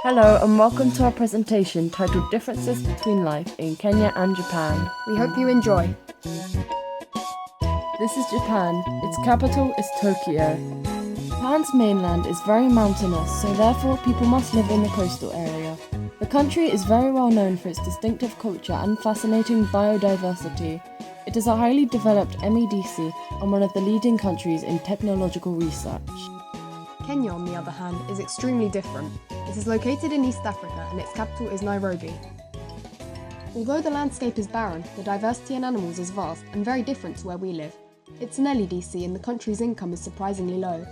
Hello and welcome to our presentation titled Differences Between Life in Kenya and Japan. We hope you enjoy. This is Japan. Its capital is Tokyo. Japan's mainland is very mountainous, so therefore people must live in the coastal area. The country is very well known for its distinctive culture and fascinating biodiversity. It is a highly developed MEDC and one of the leading countries in technological research. Kenya, on the other hand, is extremely different. It is located in East Africa and its capital is Nairobi. Although the landscape is barren, the diversity in animals is vast and very different to where we live. It's an LEDC and the country's income is surprisingly low.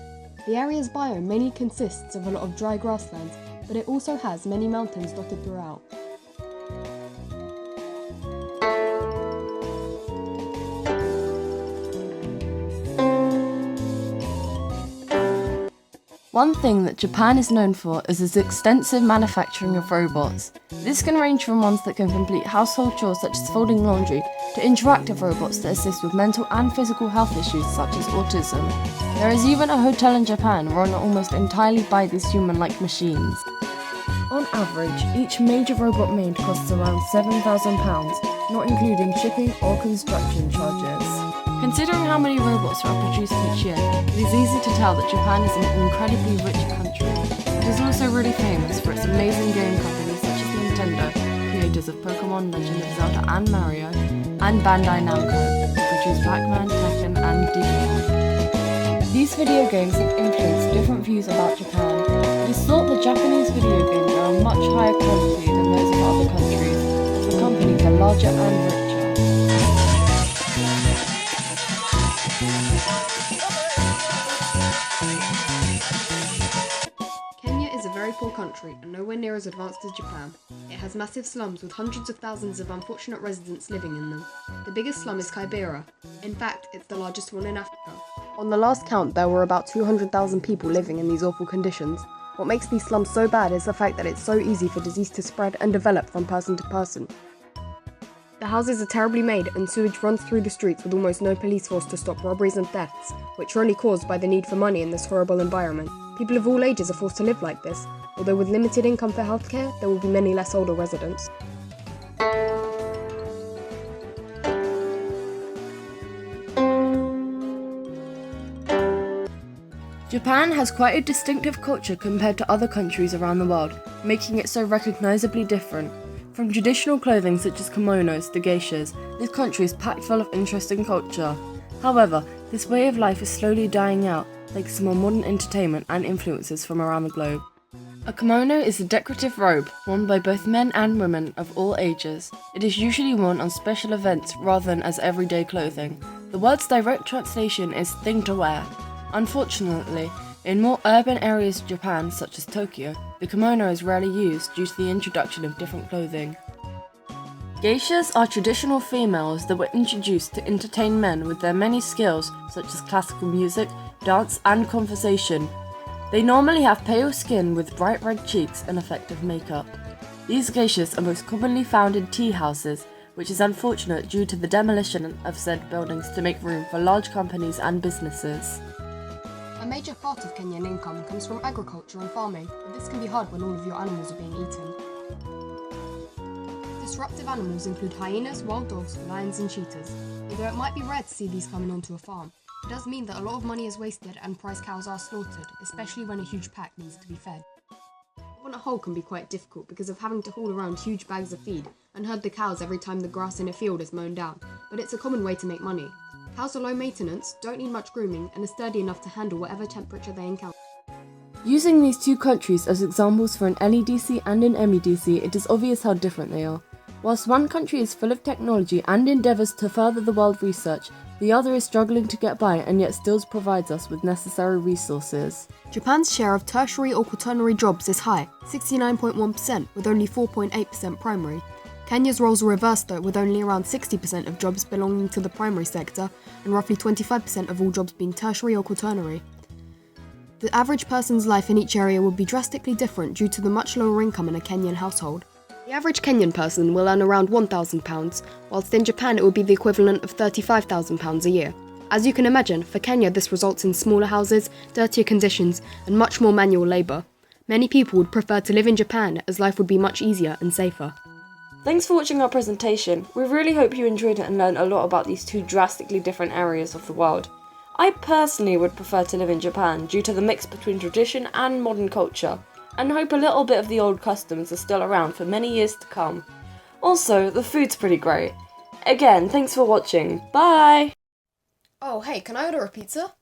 The area's biome mainly consists of a lot of dry grasslands, but it also has many mountains dotted throughout. One thing that Japan is known for is its extensive manufacturing of robots. This can range from ones that can complete household chores such as folding laundry to interactive robots that assist with mental and physical health issues such as autism. There is even a hotel in Japan run almost entirely by these human-like machines. On average, each major robot made costs around £7,000, not including shipping or construction charges. Considering how many robots are produced each year, it is easy to tell that Japan is an incredibly rich country. It is also really famous for its amazing game companies such as Nintendo, creators of Pokemon, Legend of Zelda and Mario, and Bandai Namco, who produce Pac-Man, Tekken and Digimon. These video games have influenced different views about Japan. It is thought that Japanese video games are of much higher quality than those of other countries, as the companies are larger and richer. Kenya is a very poor country and nowhere near as advanced as Japan. It has massive slums with hundreds of thousands of unfortunate residents living in them. The biggest slum is Kibera. In fact, it's the largest one in Africa. On the last count, there were about 200,000 people living in these awful conditions. What makes these slums so bad is the fact that it's so easy for disease to spread and develop from person to person. The houses are terribly made and sewage runs through the streets with almost no police force to stop robberies and thefts, which are only caused by the need for money in this horrible environment. People of all ages are forced to live like this, although with limited income for healthcare, there will be many less older residents. Japan has quite a distinctive culture compared to other countries around the world, making it so recognizably different. From traditional clothing such as kimonos to geishas, this country is packed full of interesting culture. However, this way of life is slowly dying out, thanks to more modern entertainment and influences from around the globe. A kimono is a decorative robe worn by both men and women of all ages. It is usually worn on special events rather than as everyday clothing. The word's direct translation is thing to wear. Unfortunately, in more urban areas of Japan, such as Tokyo, the kimono is rarely used due to the introduction of different clothing. Geishas are traditional females that were introduced to entertain men with their many skills such as classical music, dance and conversation. They normally have pale skin with bright red cheeks and effective makeup. These geishas are most commonly found in tea houses, which is unfortunate due to the demolition of said buildings to make room for large companies and businesses. A major part of Kenyan income comes from agriculture and farming, but this can be hard when all of your animals are being eaten. Disruptive animals include hyenas, wild dogs, lions and cheetahs. Although it might be rare to see these coming onto a farm, it does mean that a lot of money is wasted and prize cows are slaughtered, especially when a huge pack needs to be fed. On a whole can be quite difficult because of having to haul around huge bags of feed and herd the cows every time the grass in a field is mown down, but it's a common way to make money. Cows are low maintenance, don't need much grooming, and are sturdy enough to handle whatever temperature they encounter. Using these two countries as examples for an LEDC and an MEDC, it is obvious how different they are. Whilst one country is full of technology and endeavours to further the world research, the other is struggling to get by and yet still provides us with necessary resources. Japan's share of tertiary or quaternary jobs is high, 69.1%, with only 4.8% primary. Kenya's roles are reversed though, with only around 60% of jobs belonging to the primary sector and roughly 25% of all jobs being tertiary or quaternary. The average person's life in each area would be drastically different due to the much lower income in a Kenyan household. The average Kenyan person will earn around £1,000, whilst in Japan it would be the equivalent of £35,000 a year. As you can imagine, for Kenya this results in smaller houses, dirtier conditions, and much more manual labour. Many people would prefer to live in Japan as life would be much easier and safer. Thanks for watching our presentation. We really hope you enjoyed it and learned a lot about these two drastically different areas of the world. I personally would prefer to live in Japan due to the mix between tradition and modern culture, and hope a little bit of the old customs are still around for many years to come. Also, the food's pretty great. Again, thanks for watching. Bye! Oh, hey, can I order a pizza?